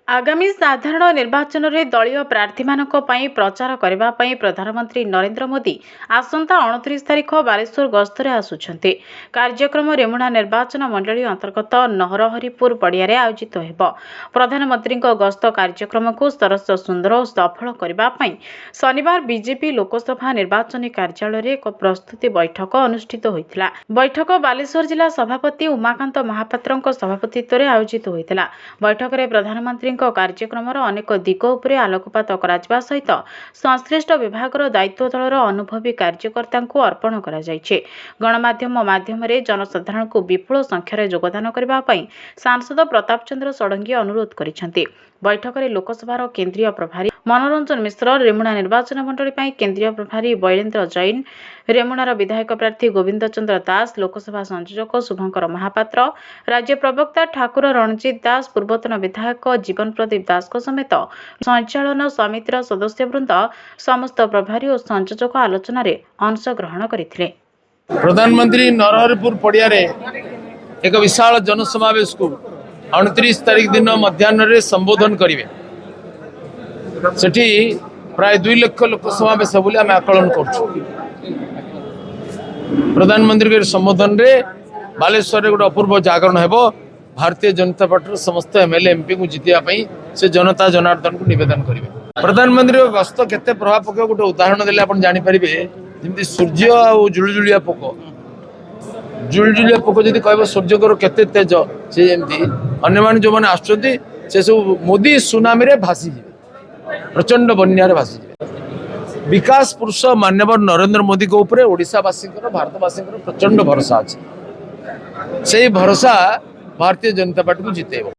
आगामी साधारण निर्वाचन में दलीय प्रार्थी प्रचार करने प्रधानमंत्री नरेंद्र मोदी आसंता 29 तारिख बालेश्वर गस्तर आसुछन्ते। कार्यक्रम रेमुणा निर्वाचन मंडली अंतर्गत नहरहरिपुर पड़िया आयोजित हो। प्रधानमंत्री गस्त कार्यक्रम को सरस सुंदर और सफल करने शनिवार बीजेपी लोकसभा निर्वाचन कार्यालय एक प्रस्तुति बैठक अनुष्ठित होता। बैठक बालेश्वर जिला सभापति उमाकांत महापात्र सभापतित्व में आयोजित होता। बैठक में प्रधानमंत्री कार्यक्रम अनेक दिग उपर आलोकपात करा सहित संश्लिष्ट विभाग दायित्व दलर अनुभवी कार्यकर्ता अर्पण कर गणमाध्यम माध्यम जनसाधारण को विपुल संख्यार योगदान करने सांसद प्रताप चंद्र षडंगी अनुरोध करिसेंति। बैठक में लोकसभा केंद्रीय प्रभारी मनोरंजन मिश्र, रेमुणा निर्वाचन मंडली केंद्रीय प्रभारी बैलेन्द्र जैन, रेमुणार विधायक प्रार्थी गोविंद चंद्र दास, लोकसभा संयोजक शुभंकर महापात्र, राज्य प्रवक्ता ठाकुर रणजित दास, पूर्वतन विधायक जीवन प्रदीप दास समेत संचालन समितिर सदस्यवृंद समस्त प्रभारी और संयोजक आलोचन अंशग्रहण करथिले। प्रधानमंत्री नरहरिपुर पड़िया एक विशाल जनसमावेश को 29 तारिख दिन मध्याह्न संबोधन करेंगे। सेठी प्राय 2 लाख लोक समावेश बोली आम आकलन कर। प्रधानमंत्री के संबोधन रे बालेश्वर गोटे अपूर्व जागरण हो। भारतीय जनता पार्टी समस्त एमएलए एमपी को जिताई से जनता जनार्दन को निवेदन करेंगे। प्रधानमंत्री गस्त केते प्रभाव पक गोटे उदाहरण देले आपण जानि परिबे। जेमति सूर्य और जुलजुलिया पोक जदि कहब सूर्य को केते तेज से जेमति अन्य मान जो माने आछथि से सब मोदी सुनामी रे भासी जिवे, प्रचंड बन्या रे भासी जिवे। विकास पुरुष मान्यवर नरेंद्र मोदी को ऊपर ओडिशावासी भारतवासी प्रचंड भरोसा अच्छे। से भरोसा भारतीय जनता पार्टी को जितेब।